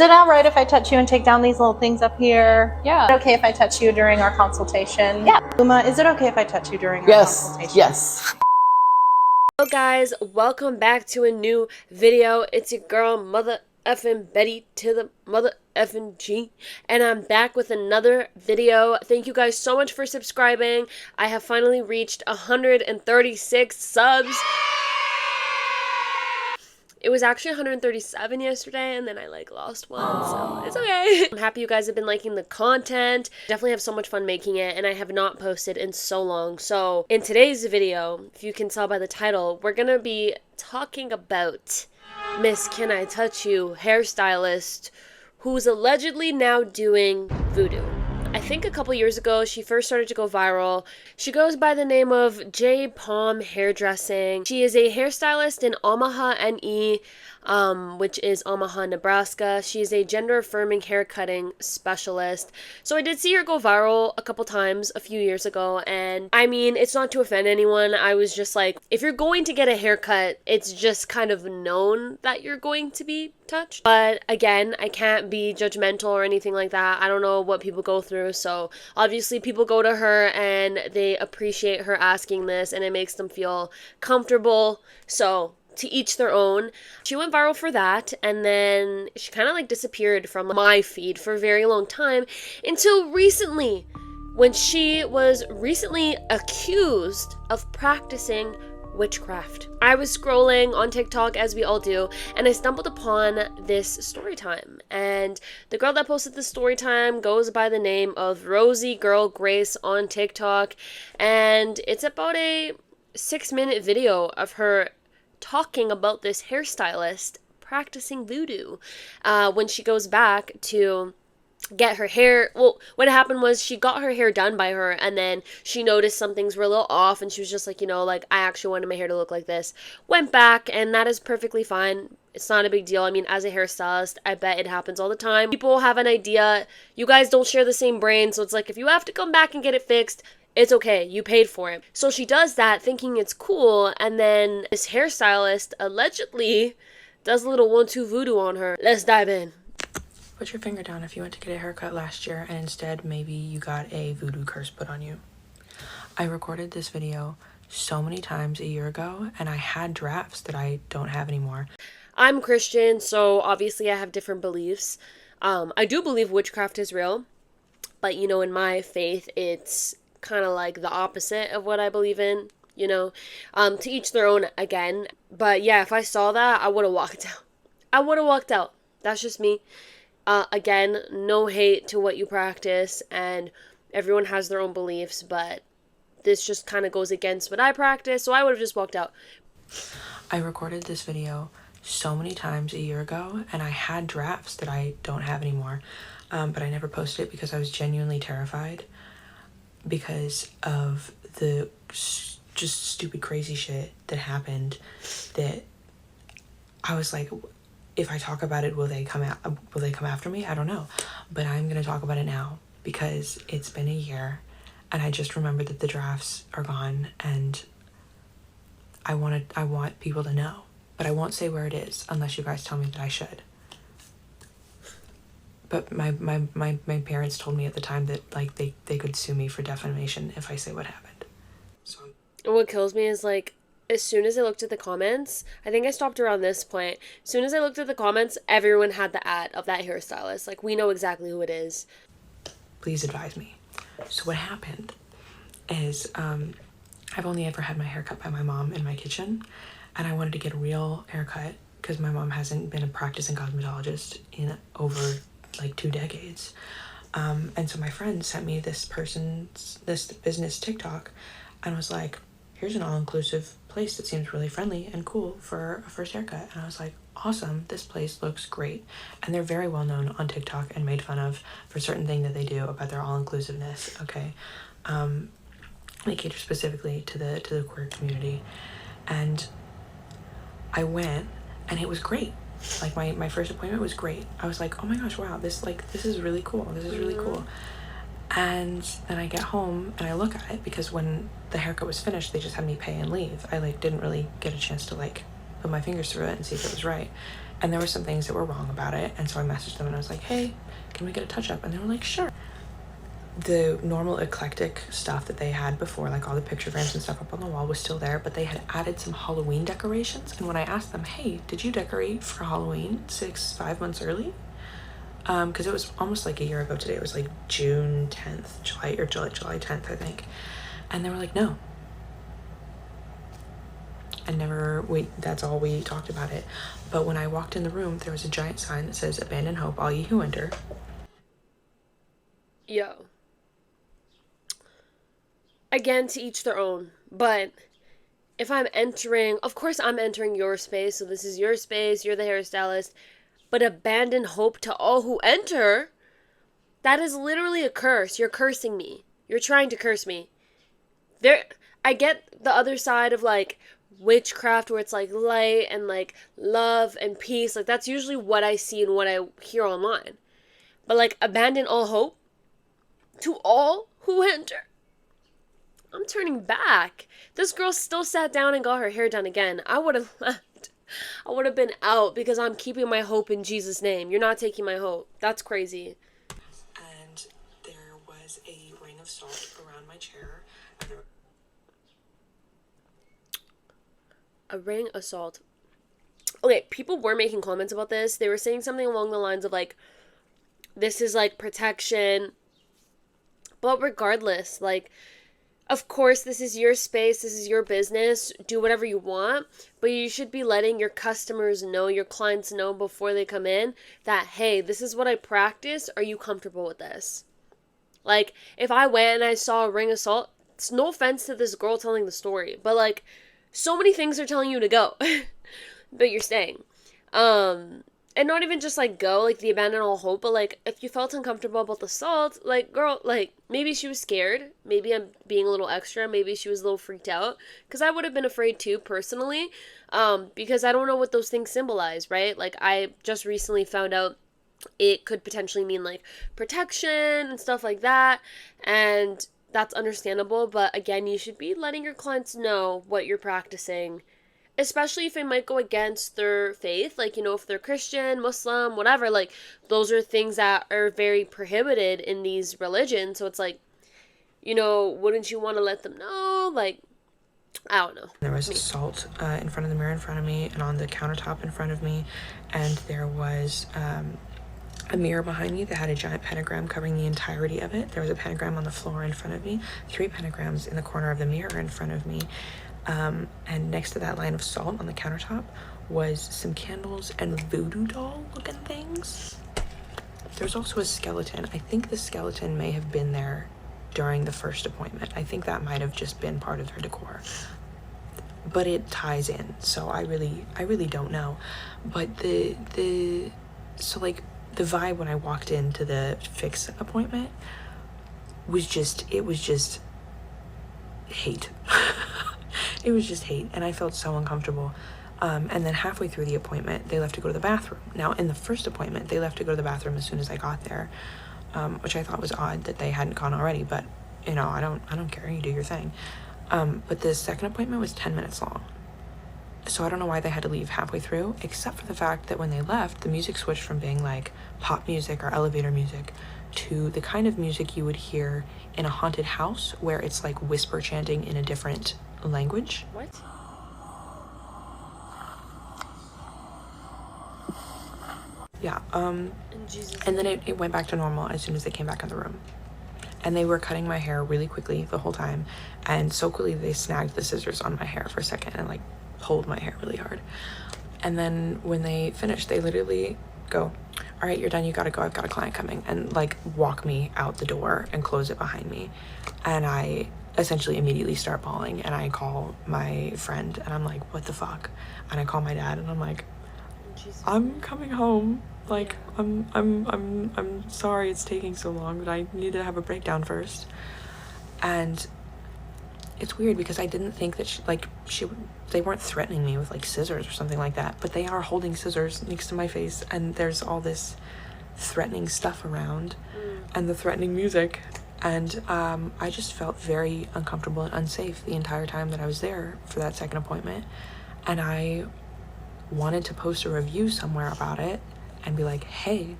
Is it all right if I touch you and take down these little things up here? Yeah. Is it okay if I touch you during our consultation? Yeah. Uma, is it okay if I touch you during our consultation? Yes. Hello guys, welcome back to a new video. It's your girl Mother effing Betty to the Mother effing G, and I'm back with another video. Thank you guys so much for subscribing. I have finally reached 136 subs. It was actually 137 yesterday, and then I lost one, so it's okay. I'm happy you guys have been liking the content. Definitely have so much fun making it, and I have not posted in so long. So in today's video, if you can tell by the title, we're gonna be talking about Miss Can I Touch You hairstylist who's allegedly now doing voodoo. I think a couple years ago, she first started to go viral. She goes by the name of JPalmhairdressing. She is a hairstylist in Omaha, NE, which is Omaha, Nebraska. She is a gender-affirming haircutting specialist. So I did see her go viral a couple times a few years ago, and I mean, it's not to offend anyone. I was just like, if you're going to get a haircut, it's just kind of known that you're going to be touched. But again, I can't be judgmental or anything like that. I don't know what people go through. So obviously people go to her and they appreciate her asking this, and it makes them feel comfortable. So to each their own. She went viral for that, and then she kind of disappeared from my feed for a very long time until recently, when she was recently accused of practicing witchcraft. I was scrolling on TikTok, as we all do, and I stumbled upon this story time, and the girl that posted the story time goes by the name of Rosie Girl Grace on TikTok, and it's about a 6-minute video of her talking about this hairstylist practicing voodoo when she goes back to get her hair. Well, what happened was she got her hair done by her, and then she noticed some things were a little off, and she was just like, I actually wanted my hair to look like this. Went back, and that is perfectly fine. It's not a big deal. I mean, as a hairstylist, I bet it happens all the time. People have an idea. You guys don't share the same brain, so it's like, if you have to come back and get it fixed, it's okay, you paid for it. So she does that thinking it's cool, and then this hairstylist allegedly does a little 1-2 voodoo on her. Let's dive in. Put your finger down if you went to get a haircut last year and instead maybe you got a voodoo curse put on you. I recorded this video so many times a year ago, and I had drafts that I don't have anymore. I'm Christian, so obviously I have different beliefs. I do believe witchcraft is real, but in my faith, it's kind of like the opposite of what I believe in, to each their own again. But yeah, if I saw that, I would have walked out. That's just me. Again, no hate to what you practice, and everyone has their own beliefs, but this just kind of goes against what I practice, so I would have just walked out. I recorded this video so many times a year ago, and I had drafts that I don't have anymore, but I never posted it because I was genuinely terrified because of the just stupid crazy shit that happened, that I was like, if I talk about it, will they come after me? I don't know, but I'm gonna talk about it now because it's been a year, and I just remembered that the drafts are gone, and I want people to know, but I won't say where it is unless you guys tell me that I should. But my parents told me at the time that they could sue me for defamation if I say what happened. So what kills me is as soon as I looked at the comments, I think I stopped around this point. As soon as I looked at the comments, everyone had the ad of that hairstylist. We know exactly who it is. Please advise me. So what happened is I've only ever had my hair cut by my mom in my kitchen, and I wanted to get a real haircut because my mom hasn't been a practicing cosmetologist in over 2 decades. And so my friend sent me this business TikTok and was like, here's an all-inclusive place that seems really friendly and cool for a first haircut. And I was like, awesome, this place looks great. And they're very well known on TikTok and made fun of for certain thing that they do about their all-inclusiveness, okay? They cater specifically to the queer community. And I went, and it was great. My first appointment was great. I was like, oh my gosh, wow, this is really cool. This is really cool. And then I get home and I look at it because when the haircut was finished, they just had me pay and leave. I didn't really get a chance to put my fingers through it and see if it was right. And there were some things that were wrong about it, and so I messaged them and I was like, hey, can we get a touch-up? And they were like, sure. The normal eclectic stuff that they had before, like all the picture frames and stuff up on the wall, was still there, but they had added some Halloween decorations. And when I asked them, hey, did you decorate for Halloween 5 months early? Because it was almost like a year ago today. It was like June 10th, July 10th, I think. And they were like, no. That's all we talked about it. But when I walked in the room, there was a giant sign that says, abandon hope, all ye who enter. Yo. Again, to each their own, but if I'm entering, of course I'm entering your space, so this is your space, you're the hairstylist, but abandon hope to all who enter, that is literally a curse. You're cursing me. You're trying to curse me. I get the other side of, like, witchcraft, where it's, like, light and, like, love and peace. Like, that's usually what I see and what I hear online. But, like, abandon all hope to all who enter. I'm turning back. This girl still sat down and got her hair done again. I would have left. I would have been out because I'm keeping my hope in Jesus' name. You're not taking my hope. That's crazy. And there was a ring of salt around my chair. A ring of salt. Okay, people were making comments about this. They were saying something along the lines of, like, this is, like, protection. But regardless, like, of course, this is your space, this is your business, do whatever you want, but you should be letting your customers know, your clients know before they come in that, hey, this is what I practice, are you comfortable with this? Like, if I went and I saw a ring of salt, it's no offense to this girl telling the story, but, like, so many things are telling you to go, but you're staying. And not even just, like, go, like, the abandon all hope, but, like, if you felt uncomfortable about the salt, like, girl, like, maybe she was scared, maybe I'm being a little extra, maybe she was a little freaked out, because I would have been afraid too, personally, because I don't know what those things symbolize, right? Like, I just recently found out it could potentially mean, like, protection and stuff like that, and that's understandable, but again, you should be letting your clients know what you're practicing, especially if it might go against their faith, like, you know, if they're Christian, Muslim, whatever, like, those are things that are very prohibited in these religions, so it's like, you know, wouldn't you want to let them know, like, I don't know. There was salt in front of the mirror in front of me, and on the countertop in front of me, and there was a mirror behind me that had a giant pentagram covering the entirety of it. There was a pentagram on the floor in front of me, 3 pentagrams in the corner of the mirror in front of me. And next to that line of salt on the countertop was some candles and voodoo doll looking things. There's also a skeleton. I think the skeleton may have been there during the first appointment. I think that might have just been part of their decor. But it ties in, so I really don't know. But so like the vibe when I walked into the fix appointment was just hate. It was just hate, and I felt so uncomfortable. And then halfway through the appointment, they left to go to the bathroom. Now, in the first appointment, they left to go to the bathroom as soon as I got there, which I thought was odd that they hadn't gone already, but, you know, I don't care, you do your thing. But the second appointment was 10 minutes long. So I don't know why they had to leave halfway through, except for the fact that when they left, the music switched from being like pop music or elevator music to the kind of music you would hear in a haunted house where it's like whisper chanting in a different language. What? Yeah, and then it went back to normal as soon as they came back in the room. And they were cutting my hair really quickly the whole time, and so quickly they snagged the scissors on my hair for a second and like pulled my hair really hard. And then when they finished, they literally go, all right, you're done, you gotta go, I've got a client coming, and like walk me out the door and close it behind me. And I essentially immediately start bawling, and I call my friend and I'm like, what the fuck? And I call my dad and I'm like, I'm coming home, like, I'm sorry it's taking so long, but I need to have a breakdown first. And it's weird because I didn't think that they weren't threatening me with like scissors or something like that, but they are holding scissors next to my face, and there's all this threatening stuff around and the threatening music, and I just felt very uncomfortable and unsafe the entire time that I was there for that second appointment. And I wanted to post a review somewhere about it and be like, hey,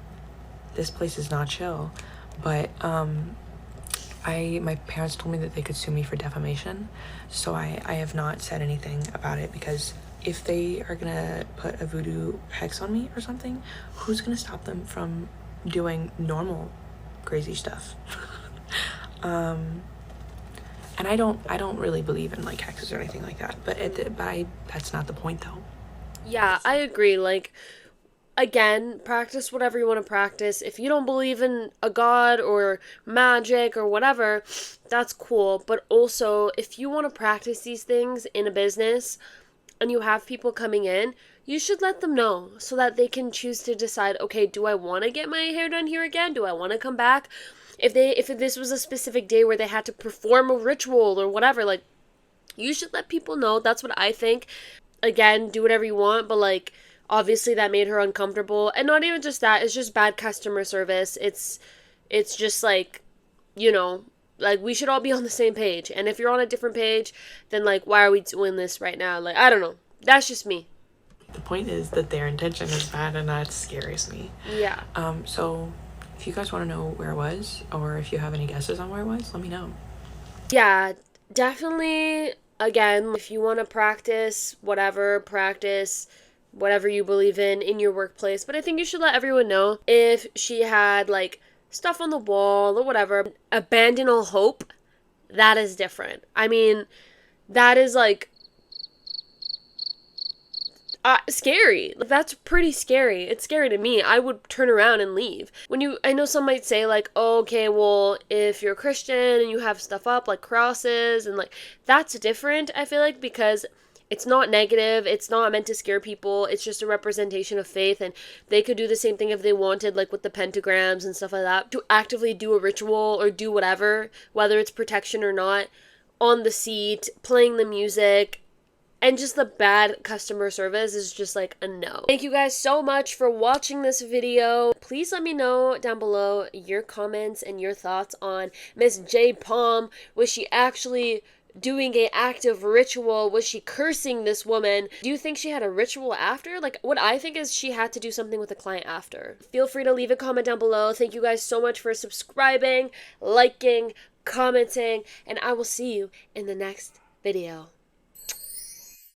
this place is not chill. But my parents told me that they could sue me for defamation, so I have not said anything about it, because if they are gonna put a voodoo hex on me or something, who's gonna stop them from doing normal crazy stuff? And I don't really believe in like hexes or anything like that, but that's not the point though. Yeah, I agree. Like, again, practice whatever you want to practice. If you don't believe in a god or magic or whatever, that's cool. But also, if you want to practice these things in a business and you have people coming in, you should let them know so that they can choose to decide, okay, do I want to get my hair done here again? Do I want to come back? If this was a specific day where they had to perform a ritual or whatever, like, you should let people know. That's what I think. Again, do whatever you want, but like, obviously that made her uncomfortable. And not even just that, it's just bad customer service. It's just like, you know, like, we should all be on the same page. And if you're on a different page, then like, why are we doing this right now? Like, I don't know. That's just me. The point is that their intention is bad, and that scares me. Yeah. So if you guys want to know where it was, or if you have any guesses on where it was, let me know. Yeah, definitely. Again, if you want to practice whatever you believe in your workplace. But I think you should let everyone know if she had like stuff on the wall or whatever. Abandon all hope. That is different. I mean, that is like scary. Like, that's pretty scary. It's scary to me. I would turn around and leave. I know some might say like, oh, okay, well, if you're a Christian and you have stuff up like crosses and like, that's different, I feel like, because it's not negative. It's not meant to scare people. It's just a representation of faith, and they could do the same thing if they wanted, like with the pentagrams and stuff like that, to actively do a ritual or do whatever, whether it's protection or not, on the seat, playing the music. And just the bad customer service is just like a no. Thank you guys so much for watching this video. Please let me know down below your comments and your thoughts on Miss J Palm. Was she actually doing an active ritual? Was she cursing this woman? Do you think she had a ritual after? Like, what I think is she had to do something with the client after. Feel free to leave a comment down below. Thank you guys so much for subscribing, liking, commenting, and I will see you in the next video.